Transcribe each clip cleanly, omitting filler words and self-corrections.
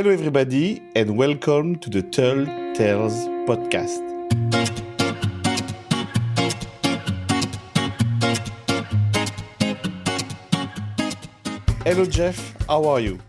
Hello everybody and welcome to the Tall Tales podcast. Hello Jeff, how are you?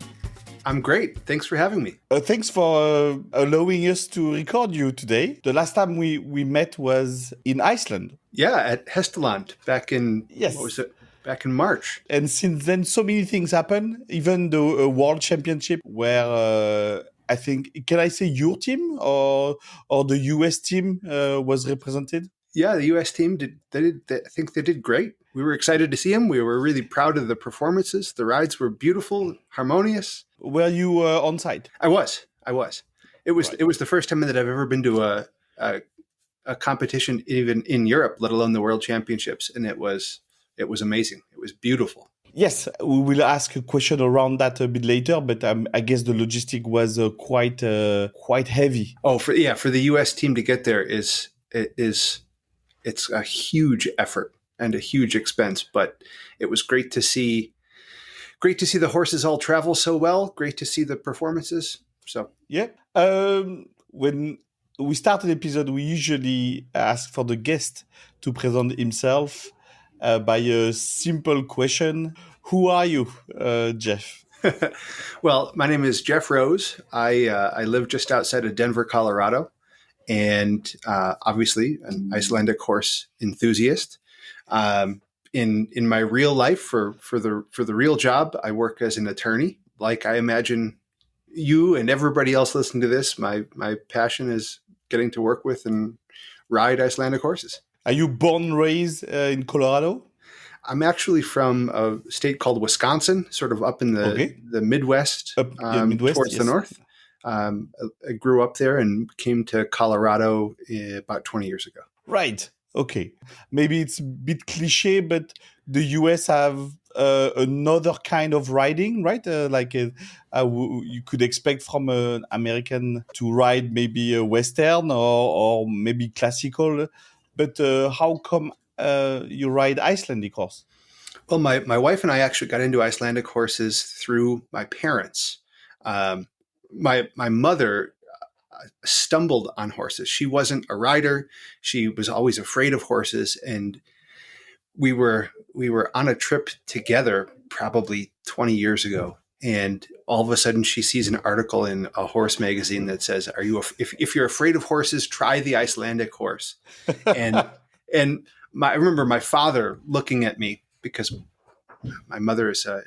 I'm great. Thanks for having me. Thanks for allowing us to record you today. The last time we met was in Iceland. Yeah, at Hestaland back in, Yes. What was it? Back in March. And since then, so many things happen. Even the World Championship where I think, can I say your team or the US team was represented? Yeah, the US team I think they did great. We were excited to see them. We were really proud of the performances. The rides were beautiful, harmonious. Were you on site? I was. It was Right. It was the first time that I've ever been to a competition even in Europe, let alone the World Championships, and it was amazing. It was beautiful. Yes, we will ask a question around that a bit later, but I guess the logistic was quite heavy. Oh, for the US team to get there it's a huge effort and a huge expense, but it was great to see the horses all travel so well. Great to see the performances. So Yeah. When we start an episode, we usually ask for the guest to present himself by a simple question. Who are you, Jeff? well, my name is Jeff Rose. I live just outside of Denver, Colorado, and obviously an Icelandic horse enthusiast. In my real life, for the real job, I work as an attorney. Like I imagine you and everybody else listening to this, my passion is getting to work with and ride Icelandic horses. Are you born and raised in Colorado? I'm actually from a state called Wisconsin, sort of up in the Midwest, Midwest, towards yes. the north. I grew up there and came to Colorado about 20 years ago. Right. Okay. Maybe it's a bit cliche, but the US have another kind of riding, right? You could expect from an American to ride maybe a Western or maybe classical. But how come you ride Icelandic horse? Well, my wife and I actually got into Icelandic horses through my parents. My mother stumbled on horses. She wasn't a rider. She was always afraid of horses. And we were on a trip together probably 20 years ago. And all of a sudden she sees an article in a horse magazine that says, if you're afraid of horses, try the Icelandic horse. And I remember my father looking at me, because my mother is a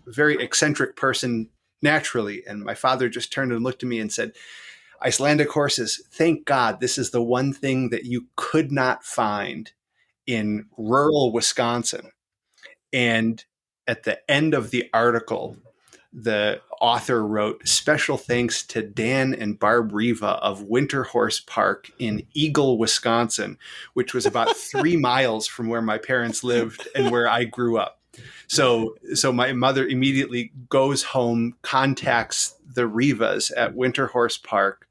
very eccentric person naturally. And my father just turned and looked at me and said, Icelandic horses, thank God, this is the one thing that you could not find in rural Wisconsin. And at the end of the article, the author wrote, special thanks to Dan and Barb Riva of Winter Horse Park in Eagle, Wisconsin, which was about 3 miles from where my parents lived and where I grew up. So my mother immediately goes home, contacts the Rivas at Winter Horse Park,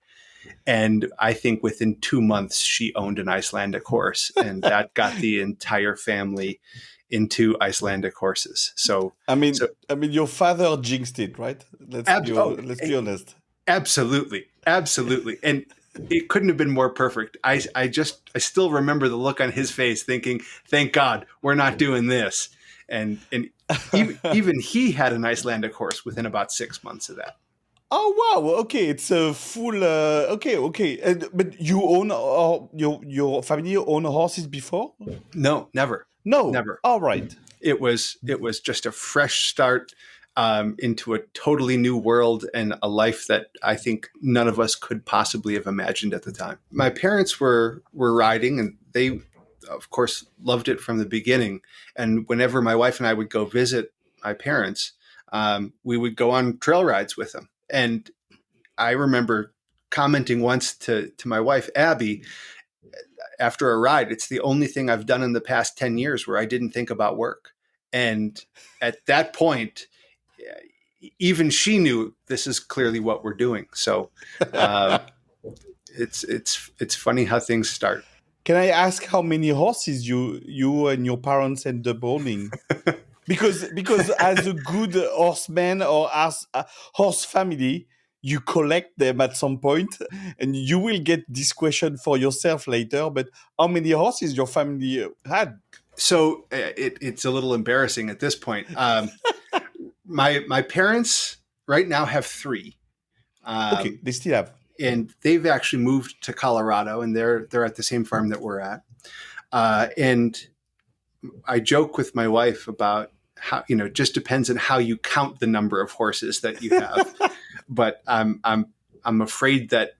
and I think within 2 months she owned an Icelandic horse, and that got the entire family into Icelandic horses. So I mean, your father jinxed it, right? Let's be honest. Absolutely. And it couldn't have been more perfect. I still remember the look on his face thinking, thank God we're not doing this. And even he had an Icelandic horse within about 6 months of that. Oh wow! Okay, it's a full. Okay. But you own your family own horses before? No, never. No, never. All right. It was just a fresh start into a totally new world and a life that I think none of us could possibly have imagined at the time. My parents were riding, and they, of course, loved it from the beginning. And whenever my wife and I would go visit my parents, we would go on trail rides with them. And I remember commenting once to my wife, Abby, after a ride, it's the only thing I've done in the past 10 years where I didn't think about work. And at that point, even she knew this is clearly what we're doing. So it's funny how things start. Can I ask how many horses you and your parents end up owning? Because as a good horseman or as a horse family, you collect them at some point, and you will get this question for yourself later. But how many horses your family had? So it's a little embarrassing at this point. My parents right now have three. Okay, they still have. And they've actually moved to Colorado, and they're at the same farm that we're at. And I joke with my wife about how, it just depends on how you count the number of horses that you have. But I'm afraid that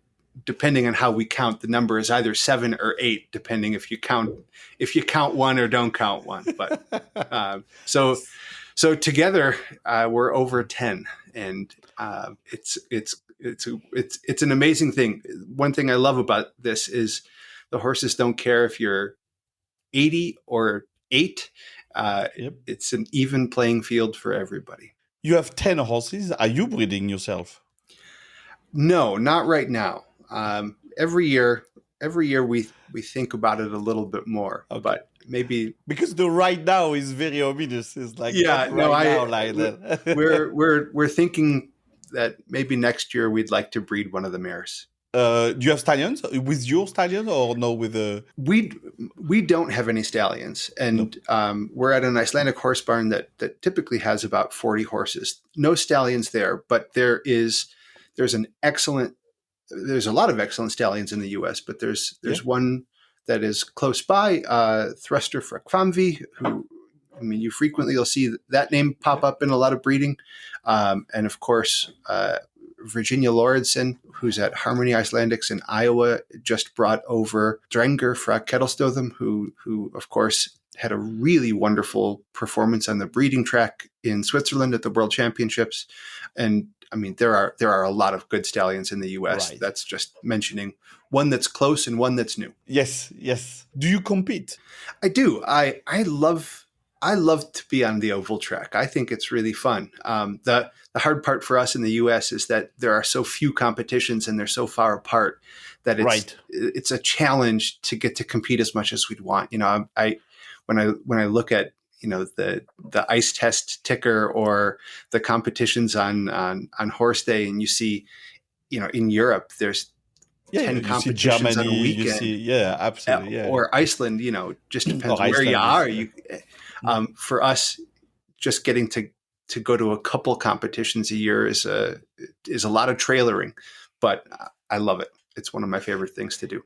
depending on how we count, the number is either 7 or 8, depending if you count one or don't count one. But so together we're over 10, and it's an amazing thing. One thing I love about this is the horses don't care if you're 80 or 8. It's an even playing field for everybody. You have 10 horses. Are you breeding yourself? No, not right now. Every year we think about it a little bit more, okay. But maybe because the right now is very ominous. It's like we're thinking that maybe next year we'd like to breed one of the mares. Do you have stallions with your stallions or no? With the we don't have any stallions, and no. We're at an Icelandic horse barn that typically has about 40 horses. No stallions there, but there's a lot of excellent stallions in the U.S., but there's one that is close by, Thruster Frakvamvi, who, you'll see that name pop up in a lot of breeding. And of course, Virginia Lauridsen, who's at Harmony Icelandics in Iowa, just brought over Drenger fra Kettlestöðum, who of course had a really wonderful performance on the breeding track in Switzerland at the World Championships. And there are a lot of good stallions in the U.S. Right. That's just mentioning one that's close and one that's new. Yes. Do you compete? I do. I love to be on the oval track. I think it's really fun. The hard part for us in the U.S. is that there are so few competitions and they're so far apart that it's a challenge to get to compete as much as we'd want. When I look at the ice test ticker or the competitions on horse day, and you see, in Europe there's 10 competitions on a weekend. Absolutely. Or Iceland, just depends where you are. For us, just getting to go to a couple competitions a year is a lot of trailering, but I love it. It's one of my favorite things to do.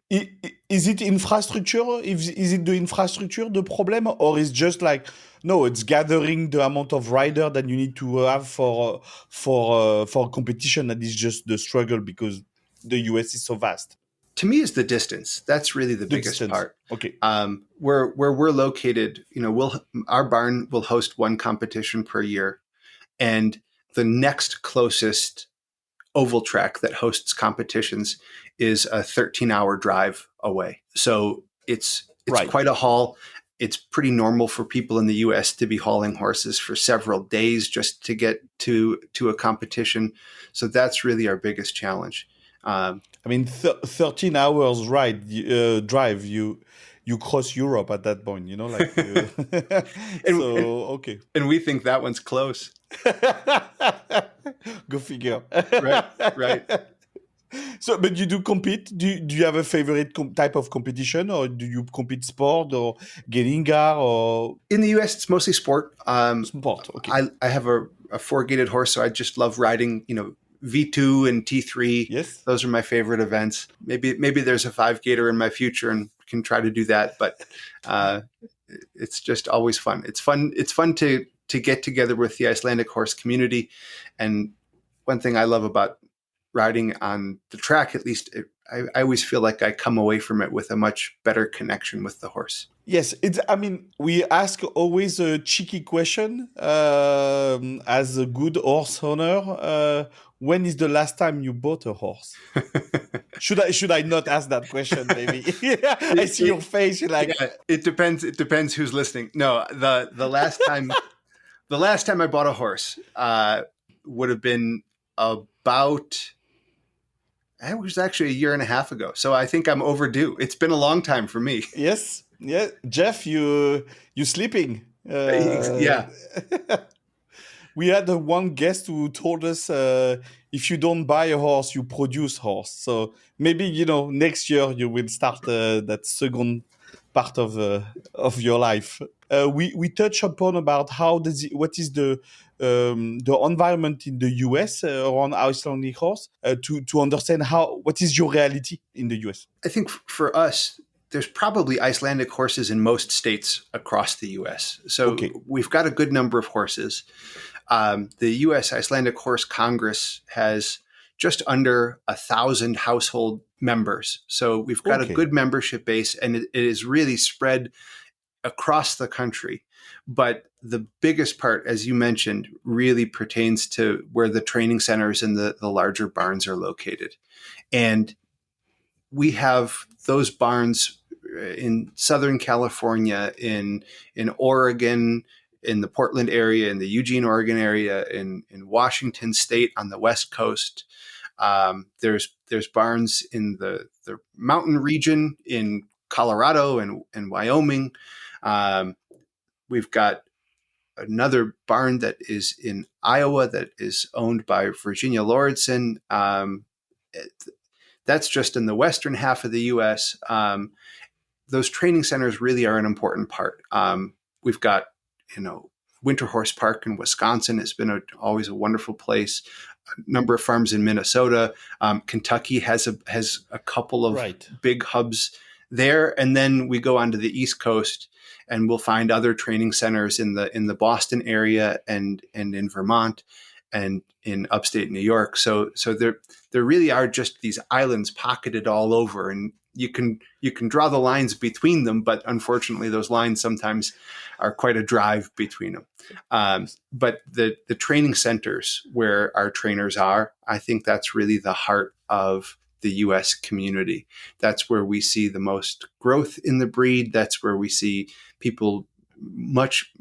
Is it infrastructure? Is it the infrastructure the problem, or is just like, no, it's gathering the amount of rider that you need to have for competition, that is just the struggle because the US is so vast? To me, is the distance. That's really the biggest part. Okay. Where we're located, our barn will host one competition per year, and the next closest oval track that hosts competitions is a 13-hour drive away. So it's quite a haul. It's pretty normal for people in the U.S. to be hauling horses for several days just to get to a competition. So that's really our biggest challenge. 13 hours drive, you cross Europe at that point, okay. And we think that one's close. Go figure. Right. So, but you do compete? Do you have a favorite type of competition, or do you compete sport or Gelingar or? In the U.S., it's mostly sport. Sport. Okay. I have a 4-gated horse, so I just love riding. V2 and T3. Yes, those are my favorite events. Maybe there's a 5-gator in my future and can try to do that, but it's just always fun. It's fun to get together with the Icelandic horse community. And one thing I love about riding on the track, at least, I always feel like I come away from it with a much better connection with the horse. Yes, we ask always a cheeky question as a good horse owner. When is the last time you bought a horse? Should I not ask that question? Maybe I see your face. You're like, it depends. It depends who's listening. No, the last time I bought a horse would have been about. It was actually a year and a half ago. So I think I'm overdue. It's been a long time for me. Yes. Yeah. Jeff, you sleeping? Uh, Yeah, we had one guest who told us if you don't buy a horse, you produce horse. So maybe next year you will start that second part of your life. We touch upon about what is the environment in the US around Icelandic horse to understand what is your reality in the US. I think for us, there's probably Icelandic horses in most states across the U.S. So Okay, we've got a good number of horses. The U.S. Icelandic Horse Congress has just under 1,000 household members. So we've got a okay, good membership base, and it is really spread across the country. But the biggest part, as you mentioned, really pertains to where the training centers and the larger barns are located. And we have those barns in Southern California, in Oregon, in the Portland area, in the Eugene, Oregon area, in Washington State on the West Coast. There's barns in the mountain region in Colorado and Wyoming. We've got another barn that is in Iowa that is owned by Virginia Lauritsen. That's just in the western half of the U.S. Those training centers really are an important part. We've got, Winter Horse Park in Wisconsin has been always a wonderful place. A number of farms in Minnesota. Kentucky has a couple of right. big hubs there, and then we go onto the East Coast, and we'll find other training centers in the Boston area and in Vermont and in upstate New York. So there really are just these islands pocketed all over, and you can draw the lines between them, but unfortunately those lines sometimes are quite a drive between them. But the training centers where our trainers are, I think that's really the heart of the U.S. community. That's where we see the most growth in the breed. That's where we see people much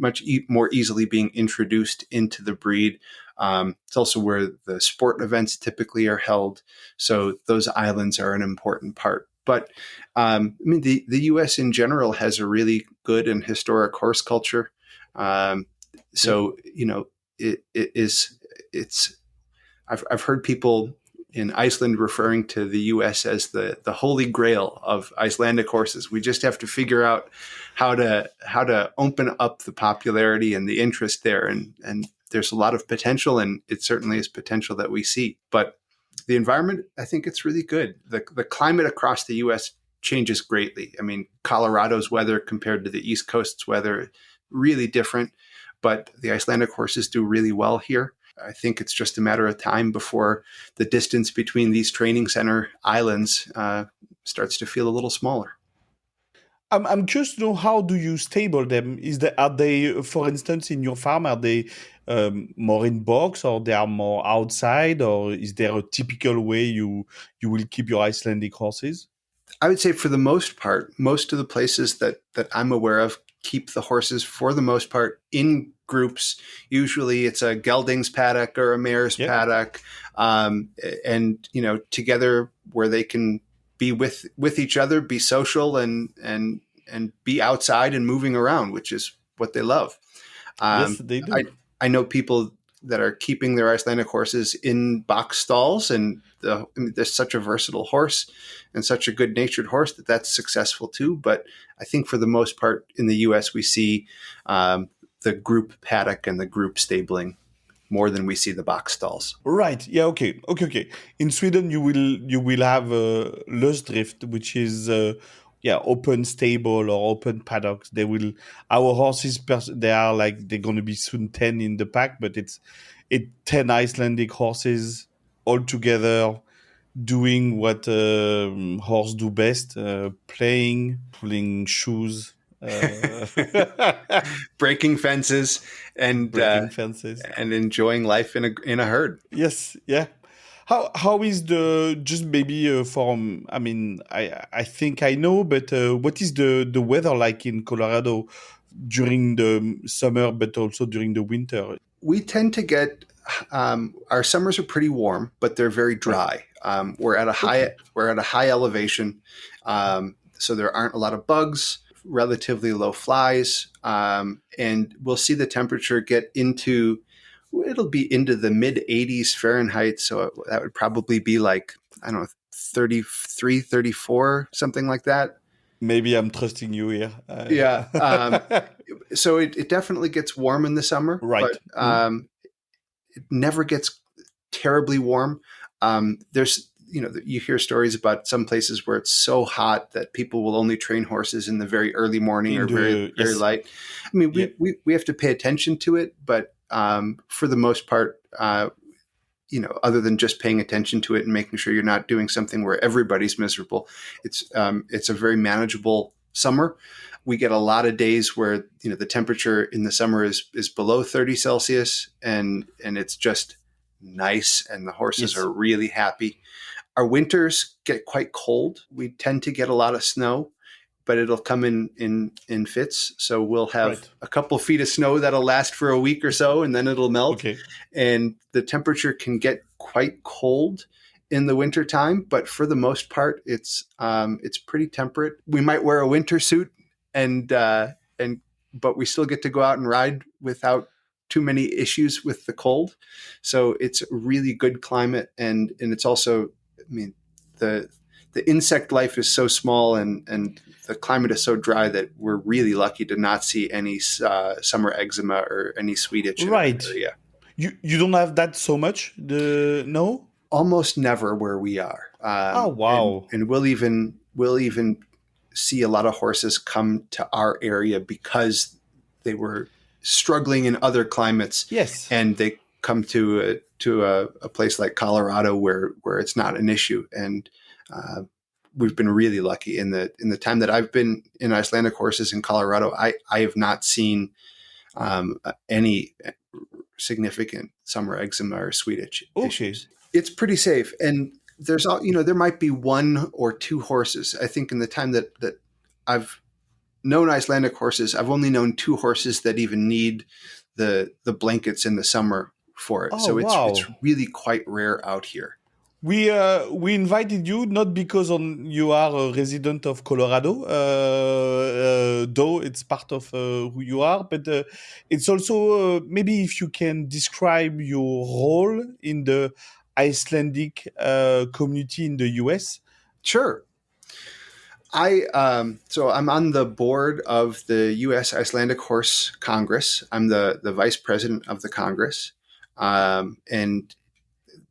more easily being introduced into the breed. It's also where the sport events typically are held. So those islands are an important part. But the U.S. in general has a really good and historic horse culture. So I've heard people in Iceland referring to the U.S. as the holy grail of Icelandic horses. We just have to figure out how to open up the popularity and the interest there. And there's a lot of potential, and it certainly is potential that we see. But the environment, I think it's really good. The climate across the U.S. changes greatly. I mean, Colorado's weather compared to the East Coast's weather, really different. But the Icelandic horses do really well here. I think it's just a matter of time before the distance between these training center islands starts to feel a little smaller. I'm curious to know, how do you stable them? Are they, for instance, in your farm, are they more in box, or they are more outside, or is there a typical way you will keep your Icelandic horses? I would say for the most part, most of the places that I'm aware of keep the horses for the most part in groups. Usually it's a gelding's paddock or a mare's paddock, and together where they can be with each other, be social, and be outside and moving around, which is what they love. Yes, they do. I know people that are keeping their Icelandic horses in box stalls, and there's such a versatile horse and such a good-natured horse that's successful too. But I think for the most part in the U.S. we see the group paddock and the group stabling more than we see the box stalls. Right. Yeah. Okay. In Sweden, you will have Lösdrift, which is open stable or open paddocks. Our horses, they're going to be soon 10 in the pack, but it's 10 Icelandic horses all together doing what horse do best: playing, pulling shoes, breaking fences, and breaking fences, and enjoying life in a herd. Yes. Yeah. How is just maybe from, I mean, I think I know, but what is the weather like in Colorado during the summer, but also during the winter? We tend to get our summers are pretty warm, but they're very dry. We're at a high elevation, so there aren't a lot of bugs. relatively low flies, and we'll see the temperature get into, it'll be into the mid 80s Fahrenheit. So that would probably be like, I don't know, 33, 34, something like that. Maybe I'm trusting you here. Yeah. So it definitely gets warm in the summer, Right. but it never gets terribly warm. There's, you hear stories about some places where it's so hot that people will only train horses in the very early morning or very Yes. light. I mean, we have to pay attention to it, but for the most part, other than just paying attention to it and making sure you're not doing something where everybody's miserable, it's a very manageable summer. We get a lot of days where the temperature in the summer is below 30 Celsius, and it's just nice, and the horses are really happy. Our winters get quite cold. We tend to get a lot of snow, but it'll come in fits. So we'll have a couple feet of snow that'll last for a week or so, and then it'll melt. Okay. And the temperature can get quite cold in the winter time, but for the most part, it's pretty temperate. We might wear a winter suit, but we still get to go out and ride without too many issues with the cold. So it's a really good climate, and it's also, I mean, the insect life is so small, and the climate is so dry that we're really lucky to not see any summer eczema or any sweet itch. Right. Yeah. You don't have that so much? No? Almost never where we are. Oh, wow. And we'll even see a lot of horses come to our area because they were struggling in other climates. Yes. And they come to a place like Colorado where it's not an issue. And we've been really lucky in the time that I've been in Icelandic horses in Colorado. I have not seen any significant summer eczema or sweet itch issues. It's pretty safe, and there's there might be one or two horses. I think in the time that I've known Icelandic horses, I've only known two horses that even need the blankets in the summer for it. So it's really quite rare out here. We invited you not because you are a resident of Colorado, though it's part of who you are, but it's also maybe if you can describe your role in the Icelandic community in the US. Sure. So I'm on the board of the US Icelandic Horse Congress. I'm the vice president of the Congress. And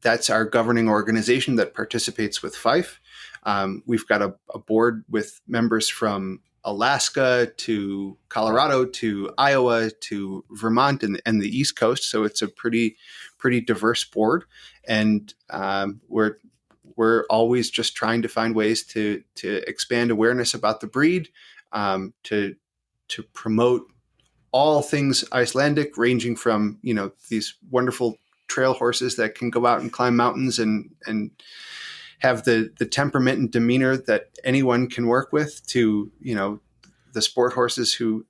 that's our governing organization that participates with Fife. We've got a board with members from Alaska to Colorado to Iowa to Vermont and the East Coast. So it's a pretty diverse board. And we're always just trying to find ways to expand awareness about the breed, to promote all things Icelandic, ranging from these wonderful trail horses that can go out and climb mountains and have the temperament and demeanor that anyone can work with, to the sport horses who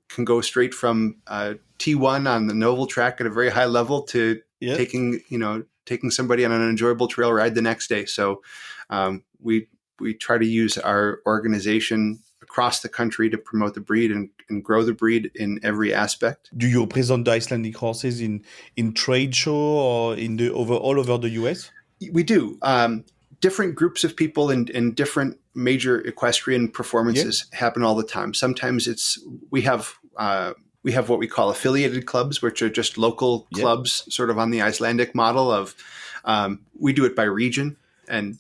can go straight from T1 on the Novel track at a very high level to taking somebody on an enjoyable trail ride the next day. So we try to use our organization across the country to promote the breed and grow the breed in every aspect. Do you represent the Icelandic horses in trade show or in all over the US? We do. Different groups of people and different major equestrian performances happen all the time. Sometimes we have what we call affiliated clubs, which are just local clubs, sort of on the Icelandic model of, we do it by region. And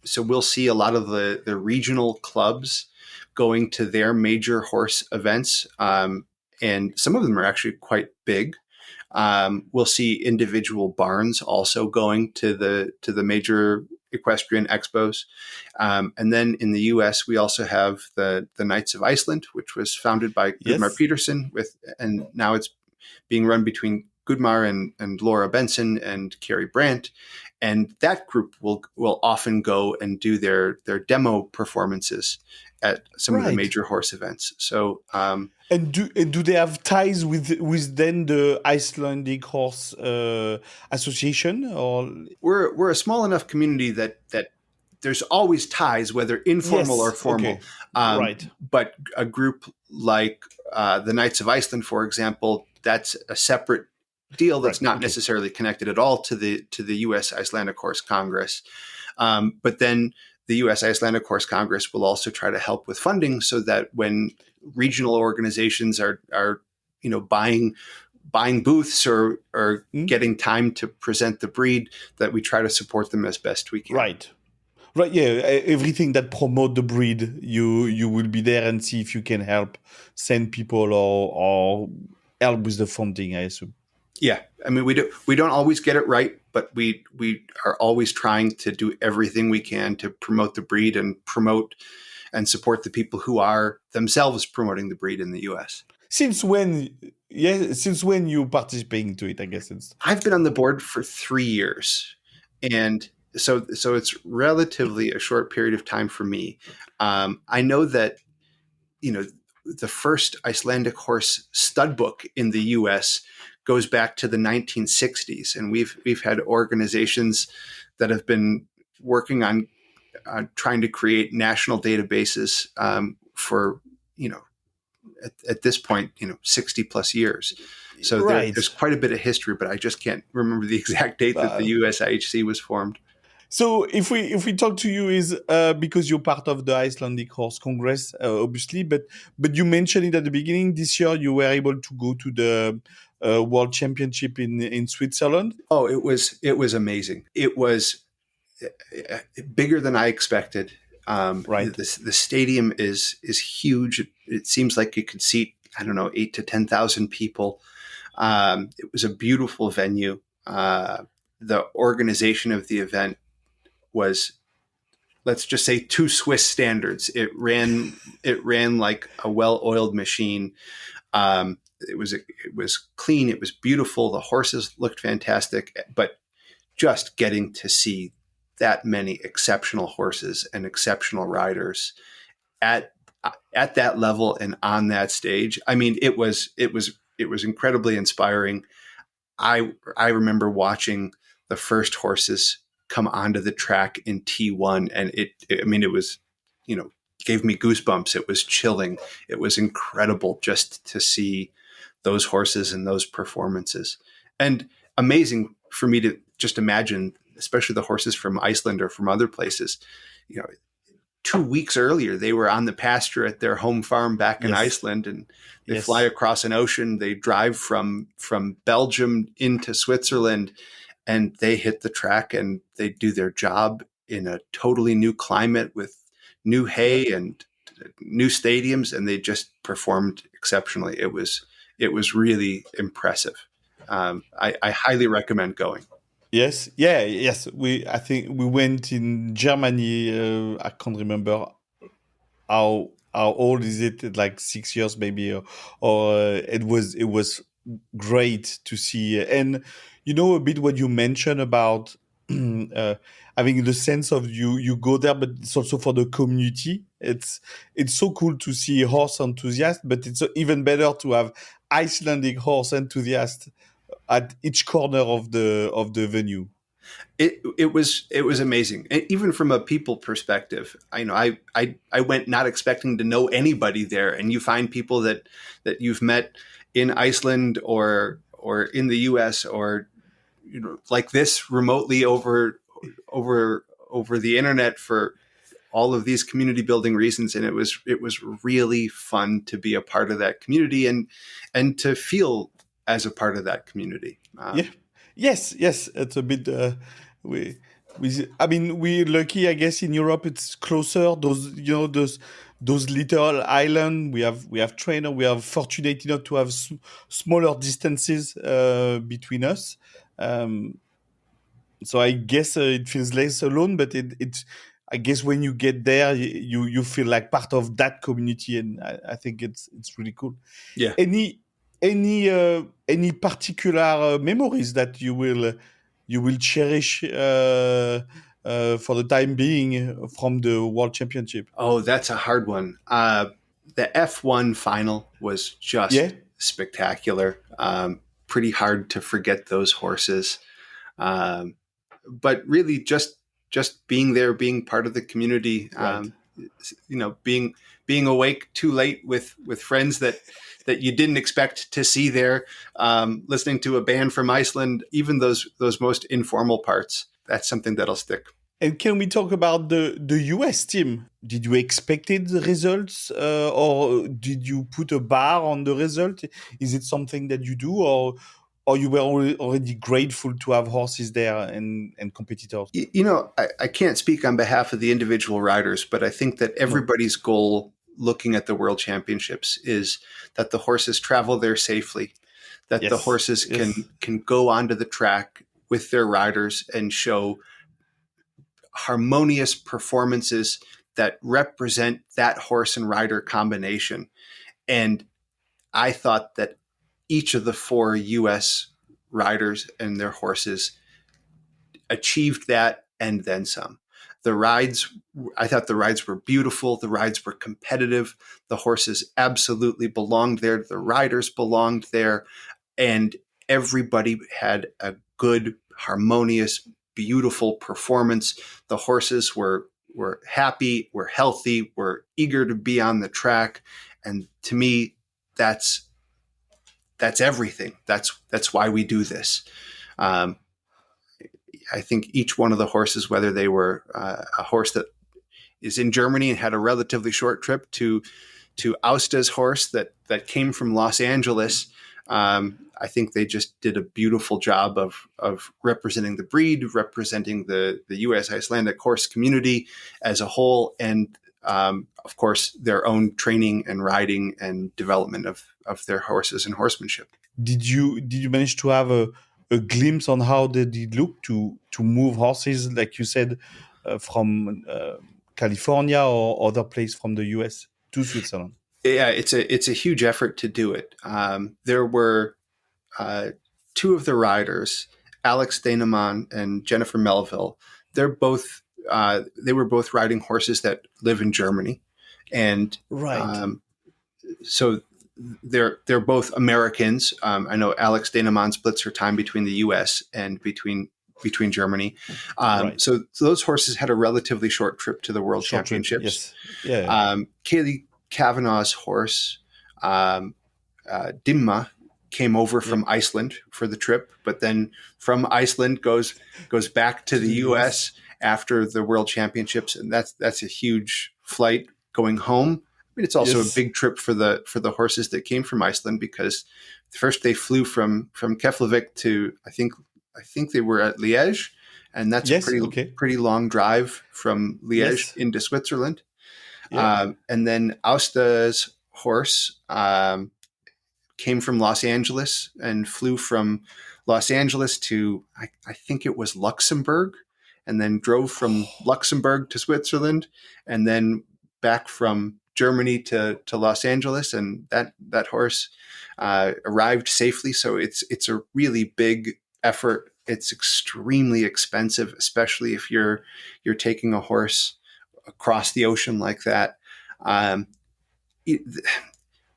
so we'll see a lot of the regional clubs going to their major horse events. And some of them are actually quite big. We'll see individual barns also going to the major equestrian expos. And then in the US, we also have the Knights of Iceland, which was founded by Gudmar Peterson, and now it's being run between Gudmar and Laura Benson and Carrie Brandt. And that group will often go and do their demo performances at some of the major horse events. So, and do they have ties with then the Icelandic Horse Association? Or we're a small enough community that there's always ties, whether informal or Yes. formal. Okay. Right. But a group like the Knights of Iceland, for example, that's a separate deal that's Right. not Okay. necessarily connected at all to the U.S. Icelandic Horse Congress. But then the U.S. Icelandic Horse Congress will also try to help with funding, so that when regional organizations are buying booths or Hmm? getting time to present the breed, that we try to support them as best we can. Right. Right. Yeah. Everything that promote the breed, you will be there and see if you can help send people or help with the funding. I assume. Yeah, I mean, we don't always get it right, but we are always trying to do everything we can to promote the breed and promote and support the people who are themselves promoting the breed in the U.S. Since when? Yeah. Since when you participating to it? I guess it's I've been on the board for 3 years, and so it's relatively a short period of time for me. I know that you know the first Icelandic horse stud book in the U.S. goes back to the 1960s, and we've had organizations that have been working on trying to create national databases for at this point 60 plus years. So there's right. quite a bit of history, but I just can't remember the exact date that the Uh, USIHC was formed. So if we talk to you is because you're part of the Icelandic Horse Congress, obviously, but you mentioned it at the beginning. This year you were able to go to the World Championship in Switzerland, Oh, it was amazing. It was bigger than I expected. right? The stadium is huge. It seems like it could seat, I don't know, 8 to 10,000 people. It was a beautiful venue. The organization of the event was, let's just say, to Swiss standards. It ran like a well-oiled machine. It was clean. It was beautiful. The horses looked fantastic, but just getting to see that many exceptional horses and exceptional riders at at that level and on that stage. I mean, it was incredibly inspiring. I remember watching the first horses come onto the track in T1, and I mean, it was, gave me goosebumps. It was chilling. It was incredible just to see those horses and those performances, and amazing for me to just imagine, especially the horses from Iceland or from other places. You know, 2 weeks earlier, they were on the pasture at their home farm back in Yes, Iceland, and they fly yes, across an ocean. They drive from Belgium into Switzerland, and they hit the track and they do their job in a totally new climate with new yeah. hay and new stadiums, and they just performed exceptionally. It was really impressive. I highly recommend going. Yes, yeah, yes. I think we went in Germany. I can't remember how old is it? Like 6 years maybe, or it was great to see. And a bit what you mentioned about uh, having the sense of you go there, but it's also for the community. It's so cool to see horse enthusiasts, but it's even better to have Icelandic horse enthusiasts at each corner of the venue. It was amazing. And even from a people perspective, I went not expecting to know anybody there, and you find people that you've met in Iceland or in the U.S., or like this, remotely over the internet for all of these community building reasons. And it was really fun to be a part of that community, and to feel as a part of that community. Yeah. Yes, yes. It's a bit we I mean we're lucky I guess in Europe it's closer. Those little island we have trainer, we are fortunate enough to have smaller distances between us. Um so I guess it feels less alone, but it I guess when you get there you feel like part of that community, and I think it's really cool. Yeah. any any particular memories that you will cherish for the time being from the World Championship? Oh, that's a hard one. The F1 final was Yeah. just spectacular. Pretty hard to forget those horses. But really, just just being there, being part of the community, Right. being awake too late with friends that you didn't expect to see there, listening to a band from Iceland, even those most informal parts. That's something that'll stick. And can we talk about the US team? Did you expected the results, or did you put a bar on the result? Is it something that you do, or you were already grateful to have horses there and competitors? I can't speak on behalf of the individual riders, but I think that No. everybody's goal looking at the World Championships is that the horses travel there safely, that the Yes. horses Yes. can go onto the track with their riders and show harmonious performances that represent that horse and rider combination. And I thought that each of the 4 US riders and their horses achieved that and then some. I thought the rides were beautiful. The rides were competitive. The horses absolutely belonged there. The riders belonged there. And everybody had a good, harmonious, beautiful performance. The horses were happy, were healthy, were eager to be on the track. And to me, that's everything. That's why we do this. I think each one of the horses, whether they were a horse that is in Germany and had a relatively short trip to Austa's horse that came from Los Angeles, I think they just did a beautiful job of representing the breed, representing the U.S. Icelandic horse community as a whole, and of course their own training and riding and development of their horses and horsemanship. Did you manage to have a glimpse on how they did look to move horses, like you said, from California or other place from the US to Switzerland? Yeah, it's a huge effort to do it. There were 2 of the riders, Alex Daneman and Jennifer Melville. They were both riding horses that live in Germany, and Right. so they're both Americans. I know Alex Daneman splits her time between the U.S. and between Germany. Right. So those horses had a relatively short trip to the World Short trip. Championships. Yes. Yeah. Kaylee Kavanaugh's horse, Dimma, came over Yeah. from Iceland for the trip, but then from Iceland goes back to To the the U.S. US. after the World Championships, and that's a huge flight going home. I mean, it's also a Yes. big trip for the horses that came from Iceland, because first they flew from Keflavik to I think they were at Liège, and that's a Yes. Okay. pretty long drive from Liège Yes. into Switzerland. Yeah. And then Austa's horse came from Los Angeles and flew from Los Angeles to, I think it was Luxembourg, and then drove from Luxembourg to Switzerland, and then back from Germany to Los Angeles. And that horse arrived safely. So it's a really big effort. It's extremely expensive, especially if you're taking a horse across the ocean like that.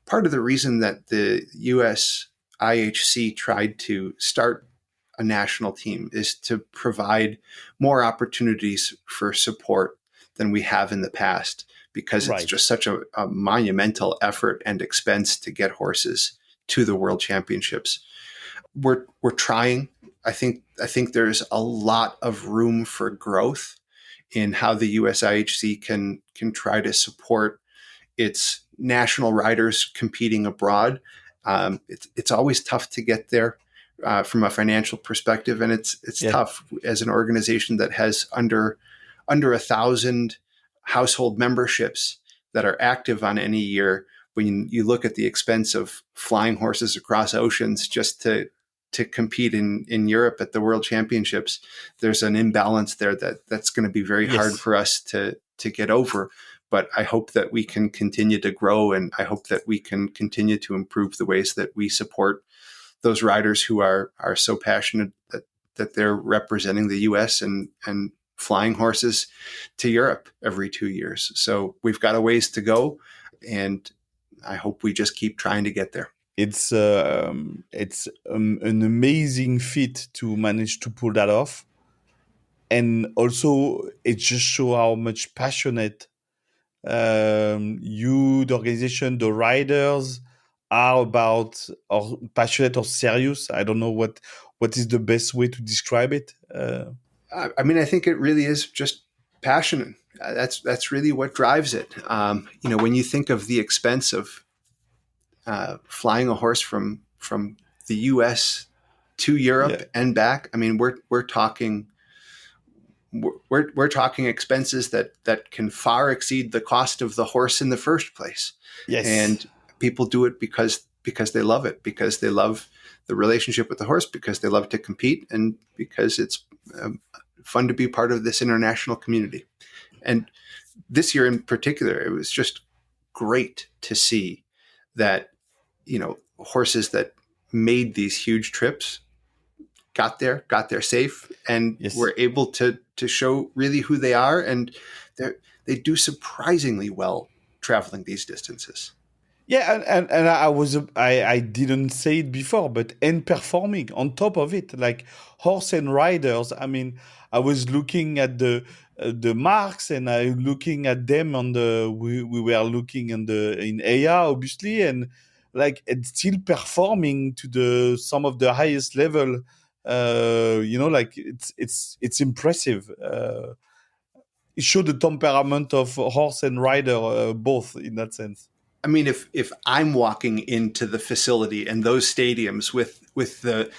Part of the reason that the USIHC tried to start a national team is to provide more opportunities for support than we have in the past, because it's Right. just such a monumental effort and expense to get horses to the World Championships. We're trying. I think there's a lot of room for growth in how the USIHC can try to support its national riders competing abroad. It's always tough to get there from a financial perspective, and it's Yeah. tough as an organization that has under 1,000 household memberships that are active on any year. When you look at the expense of flying horses across oceans just to compete in Europe at the World Championships, there's an imbalance there that's going to be very hard Yes. for us to get over. But I hope that we can continue to grow, and I hope that we can continue to improve the ways that we support those riders who are so passionate that they're representing the U.S. and flying horses to Europe every 2 years. So we've got a ways to go, and I hope we just keep trying to get there. It's an amazing feat to manage to pull that off. and also it just show how much passionate you, the organization, the riders are about, or passionate or serious. I don't know what is the best way to describe it. I mean, I think it really is just passionate. That's really what drives it. When you think of the expense of flying a horse from the U.S. to Europe Yeah. and back, I mean, we're talking we're talking expenses that can far exceed the cost of the horse in the first place. Yes. And people do it because they love it, because they love the relationship with the horse, because they love to compete, and because it's fun to be part of this international community. And this year in particular, it was just great to see that, horses that made these huge trips got there safe, and Yes. were able to show really who they are. And they do surprisingly well traveling these distances. Yeah, and I didn't say it before, but and performing on top of it, like horse and riders. I mean, I was looking at the marks, and I looking at them on the we were looking in AIA obviously, and like it's still performing to the some of the highest level. Like it's impressive. It showed the temperament of horse and rider both in that sense. I mean, if I'm walking into the facility and those stadiums with the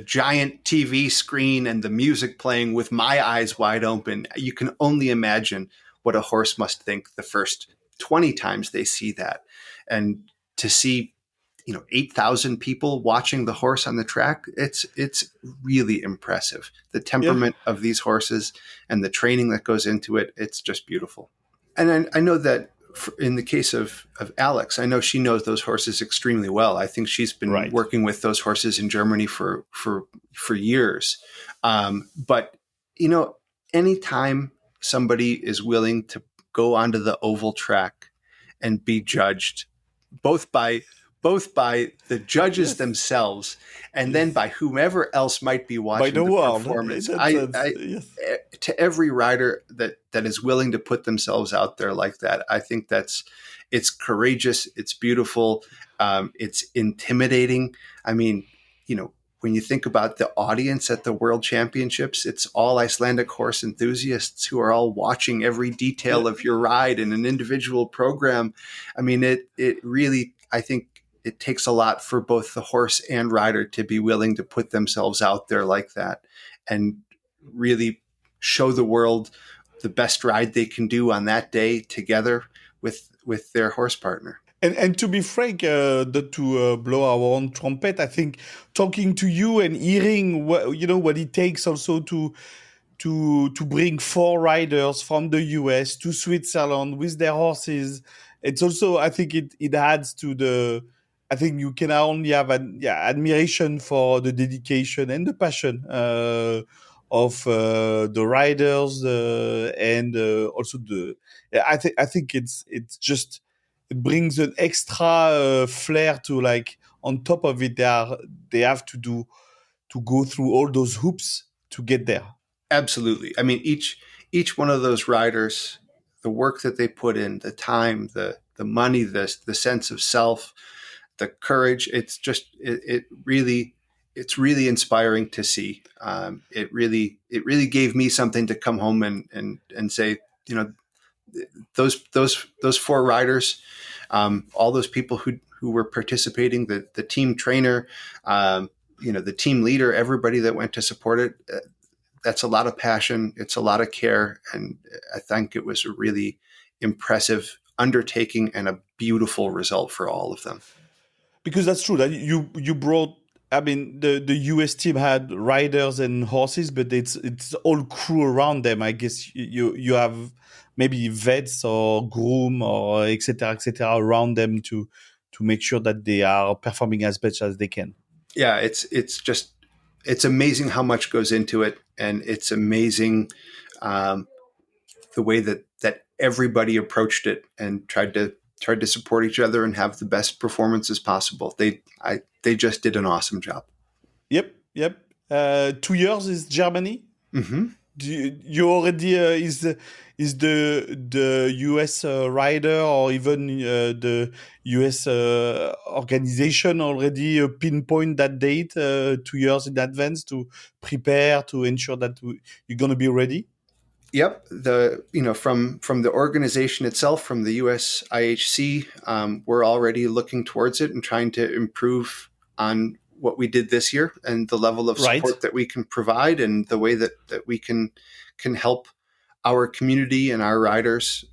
giant TV screen and the music playing with my eyes wide open, you can only imagine what a horse must think the first 20 times they see that. And to see, 8,000 people watching the horse on the track, it's really impressive. The Yeah. temperament of these horses and the training that goes into it, it's just beautiful. And I know that in the case of Alex, I know she knows those horses extremely well. I think she's been Right. working with those horses in Germany for years. But anytime somebody is willing to go onto the oval track and be judged, both by the judges Yes. themselves, and then Yes. by whomever else might be By watching the the world, in performance, that sense. Yes. to every rider that is willing to put themselves out there like that, I think it's courageous, it's beautiful, it's intimidating. I mean, when you think about the audience at the World Championships, it's all Icelandic horse enthusiasts who are all watching every Yeah. detail of your ride in an individual program. I mean, it really, I think it takes a lot for both the horse and rider to be willing to put themselves out there like that and really show the world the best ride they can do on that day together with their horse partner. And to be frank, to blow our own trumpet, I think talking to you and hearing what it takes also to bring four riders from the US to Switzerland with their horses. It's also, I think it adds to the. I think you can only have admiration for the dedication and the passion of the riders and also the. I think it's just it brings an extra flair to, like, on top of it they have to go through all those hoops to get there. Absolutely. I mean, each one of those riders, the work that they put in, the time, the money, the sense of self, the courage. It's really inspiring to see. It really gave me something to come home and say, those four riders, all those people who were participating, the team trainer, the team leader, everybody that went to support it. That's a lot of passion. It's a lot of care. And I think it was a really impressive undertaking and a beautiful result for all of them. Because that's true that you brought. I mean, the US team had riders and horses, but it's all crew around them. I guess you have maybe vets or groom or etc around them to make sure that they are performing as best as they can. Yeah, it's amazing how much goes into it, and it's amazing um, the way that everybody approached it and tried to support each other and have the best performances possible. They just did an awesome job. Yep. 2 years is Germany. Mm-hmm. You already is the US rider or even the US organization already pinpoint that date 2 years in advance to prepare to ensure that you're going to be ready? Yep, the from the organization itself, from the USIHC, we're already looking towards it and trying to improve on what we did this year and the level of Right. support that we can provide and the way that we can help our community and our riders.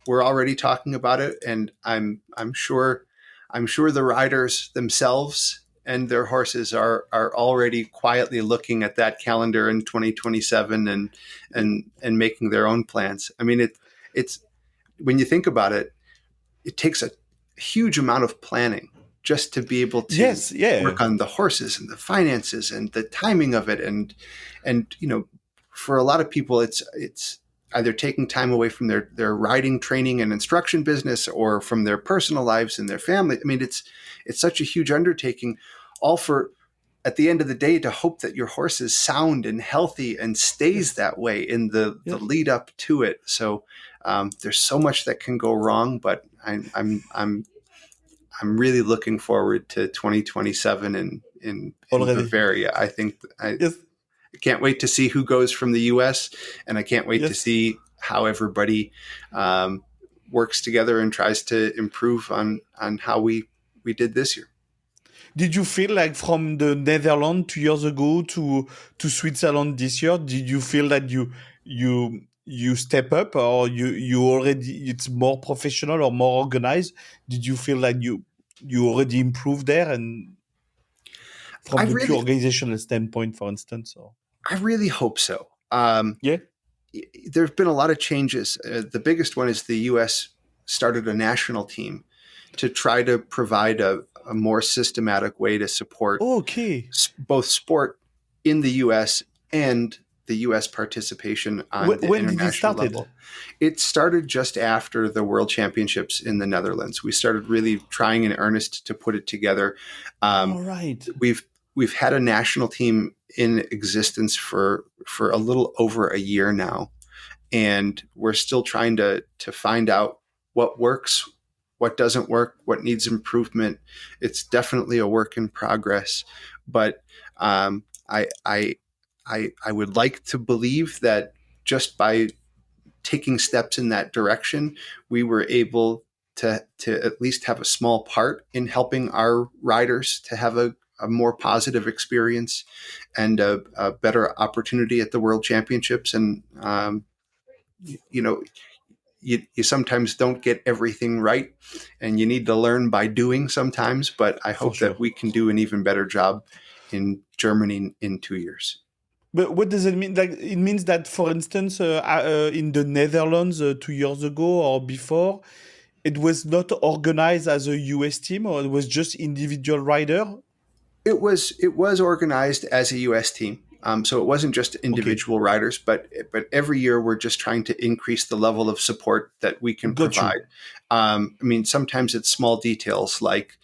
We're already talking about it, and I'm sure the riders themselves and their horses are already quietly looking at that calendar in 2027 and making their own plans. I mean, it's when you think about it, it takes a huge amount of planning just to be able to Yes. Yeah. work on the horses and the finances and the timing of it, and for a lot of people, it's either taking time away from their riding training and instruction business or from their personal lives and their family. I mean, it's such a huge undertaking, all for, at the end of the day, to hope that your horse is sound and healthy and stays Yes. that way in the Yeah. lead up to it. So there's so much that can go wrong, but I'm really looking forward to 2027 in Already. Bavaria. I think I Yes. can't wait to see who goes from the U.S. and I can't wait to Yes. see how everybody works together and tries to improve on how we did this year. Did you feel like from the Netherlands 2 years ago to Switzerland this year? Did you feel that you step up, or you already it's more professional or more organized? Did you feel like you already improved there, and I from the pure really organizational standpoint, for instance? Or I really hope so. yeah, There have been a lot of changes. The biggest one is the U.S. started a national team to try to provide a more systematic way to support okay. both sport in the U.S. and the U.S. participation on the When did it international started? level. It started just after the World Championships in the Netherlands. We started really trying in earnest to put it together. All Um, right. we've had a national team in existence for a little over a year now, and we're still trying to find out what works, what doesn't work, what needs improvement. It's definitely a work in progress, but I I would like to believe that just by taking steps in that direction, we were able to at least have a small part in helping our riders to have a more positive experience and a better opportunity at the World Championships. And you know, you sometimes don't get everything right, and you need to learn by doing sometimes. But I For hope that sure. we can do an even better job in Germany in 2 years. But what does it mean? Like it means that, for instance, in the Netherlands 2 years ago or before, it was not organized as a US team, or it was just individual rider. It was organized as a U.S. team, so it wasn't just Okay, individual riders, but every year we're just trying to increase the level of support that we can got you. provide. I mean, sometimes it's small details like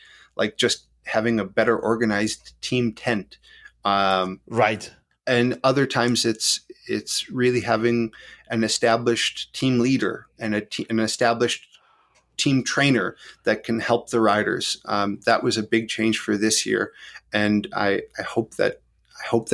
just having a better organized team tent, um, Right. and other times it's really having an established team leader and an established team trainer that can help the riders. That was a big change for this year, and I hope that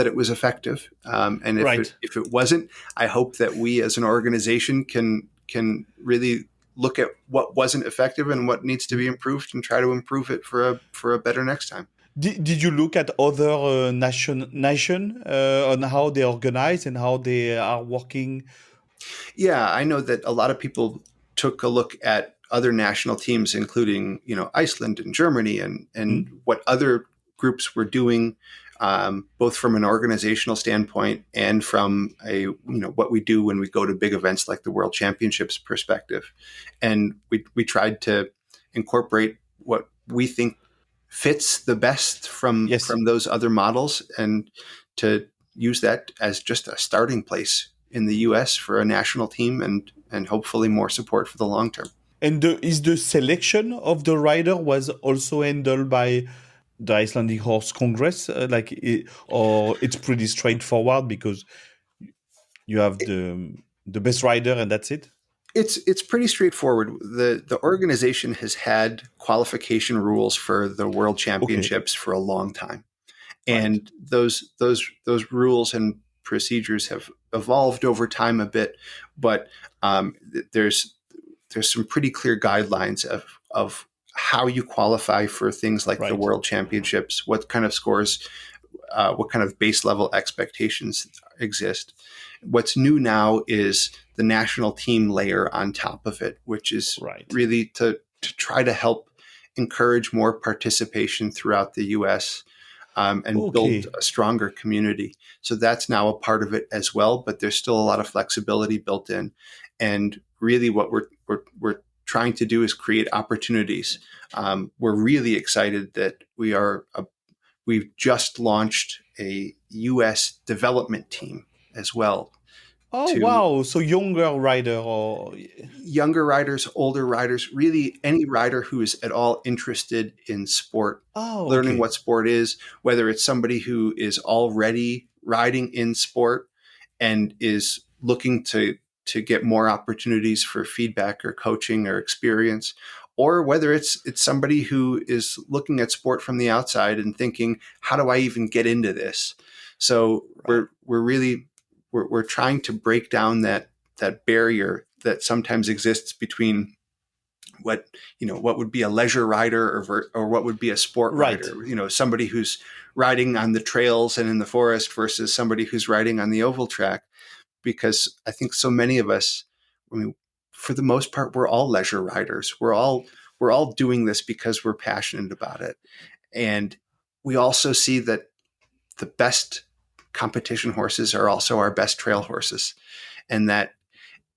it was effective. And Right. if it wasn't, I hope that we as an organization can really look at what wasn't effective and what needs to be improved and try to improve it for a better next time. Did you look at other nation on how they organize and how they are working? Yeah, I know that a lot of people took a look at other national teams, including Iceland and Germany, and Hmm? what other groups were doing, both from an organizational standpoint and from a what we do when we go to big events like the World Championships perspective, and we tried to incorporate what we think fits the best Yes. from those other models and to use that as just a starting place in the US for a national team and hopefully more support for the long term. And is the selection of the rider was also handled by the Icelandic Horse Congress, or it's pretty straightforward because You have the best rider, and that's it. It's pretty straightforward. The organization has had qualification rules for the world Okay, championships for a long time, right, and those rules and procedures have evolved over time a bit, but there's some pretty clear guidelines of how you qualify for things like the right, world championships, what kind of scores, what kind of base level expectations exist. What's new now is the national team layer on top of it, which is right. really to try to help encourage more participation throughout the US, and build Okay, a stronger community. So that's now a part of it as well, but there's still a lot of flexibility built in. And really, what we're trying to do is create opportunities. We're really excited that we've just launched a U.S. development team as well oh to wow, so younger rider or younger riders, older riders, really any rider who is at all interested in sport, oh learning okay, what sport is, whether it's somebody who is already riding in sport and is looking to get more opportunities for feedback or coaching or experience, or whether it's somebody who is looking at sport from the outside and thinking, how do I even get into this? So right, we're really we're trying to break down that barrier that sometimes exists between what what would be a leisure rider or what would be a sport right. rider, somebody who's riding on the trails and in the forest versus somebody who's riding on the oval track, because I think so many of us, I mean, for the most part, we're all leisure riders. We're all doing this because we're passionate about it. And we also see that the best competition horses are also our best trail horses. And that,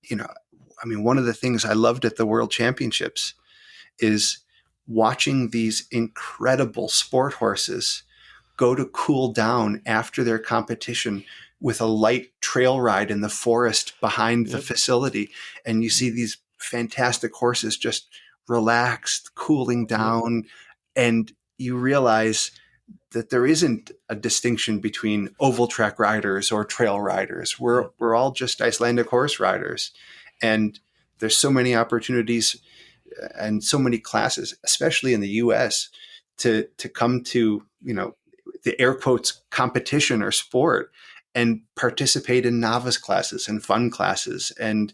you know, I mean, one of the things I loved at the World Championships is watching these incredible sport horses go to cool down after their competition with a light trail ride in the forest behind the Yep. facility. And you see these fantastic horses just relaxed, cooling Yep. down. And you realize that there isn't a distinction between oval track riders or trail riders. We're Yep. we're all just Icelandic horse riders, and there's so many opportunities and so many classes, especially in the U.S., to come to the air quotes competition or sport and participate in novice classes and fun classes and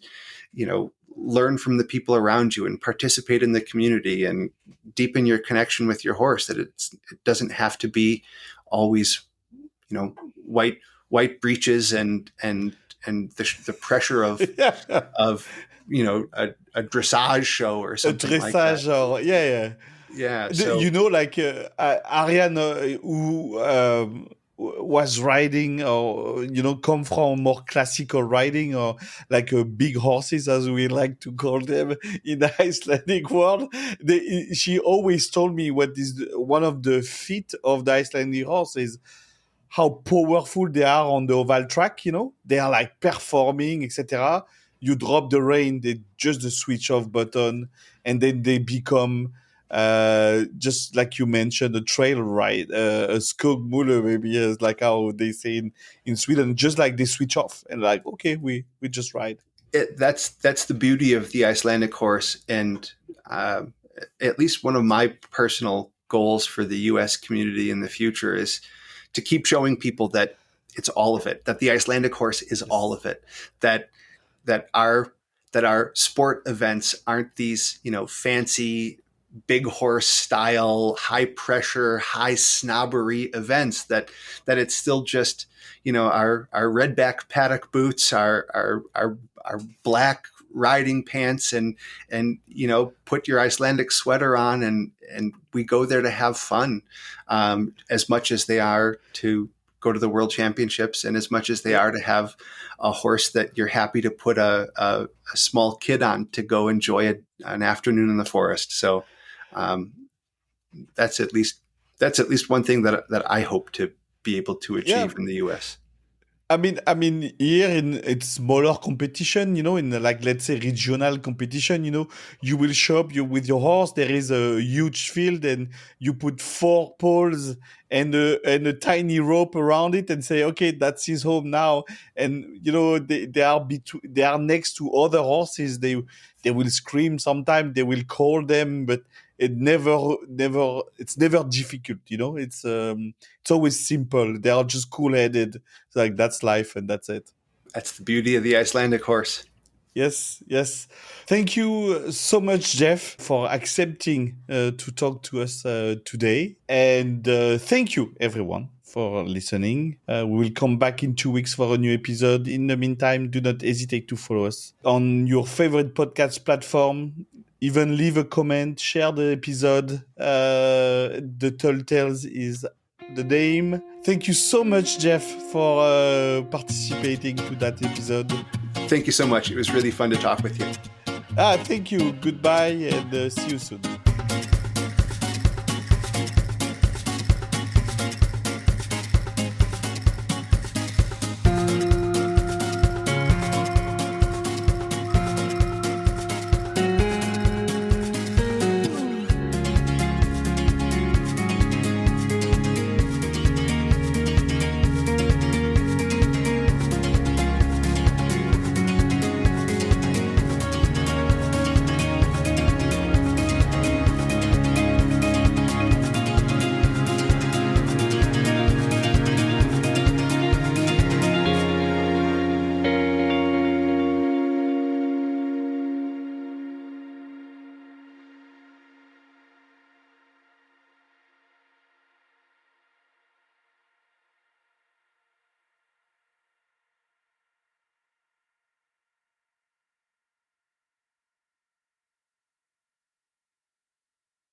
learn from the people around you and participate in the community and deepen your connection with your horse, that it doesn't have to be always white breeches and the pressure of a dressage show or A something like that. dressage or yeah. Yeah, You so know, like Ariane, who was riding, or come from more classical riding, or like big horses, as we like to call them in the Icelandic world. She always told me what is one of the feat of the Icelandic horse is how powerful they are on the oval track. They are like performing, etc. You drop the rein, they just the switch off button, and then they become just like you mentioned, a trail ride, a skogmule, maybe is like how they say in Sweden, just like they switch off and like, okay, we just ride. that's the beauty of the Icelandic horse, and uh, at least one of my personal goals for the U.S. community in the future is to keep showing people that it's all of it, that the Icelandic horse is all Yes. of it, that that our that our sport events aren't these fancy big horse style high pressure high snobbery events, that it's still just our redback paddock boots, our black riding pants, and put your Icelandic sweater on, and we go there to have fun, as much as they are to go to the world championships, and as much as they Yep. are to have a horse that you're happy to put a small kid on to go enjoy an afternoon in the forest. So um, that's at least one thing that I hope to be able to Yeah. achieve in the U.S. I mean, here in it's smaller competition, in like let's say regional competition, you will show up with your horse. There is a huge field, and you put 4 poles and a tiny rope around it, and say, okay, that's his home now. And they are next to other horses. They will scream sometimes. They will call them, but it's never difficult. It's always simple. They are just cool headed. Like that's life and that's it. That's the beauty of the Icelandic horse. Yes, yes. Thank you so much, Jeff, for accepting to talk to us today. And thank you, everyone, for listening. We will come back in 2 weeks for a new episode. In the meantime, do not hesitate to follow us on your favorite podcast platform. Even leave a comment, share the episode. The Tall Tales is the name. Thank you so much, Jeff, for participating to that episode. Thank you so much. It was really fun to talk with you. Thank you. Goodbye, and see you soon.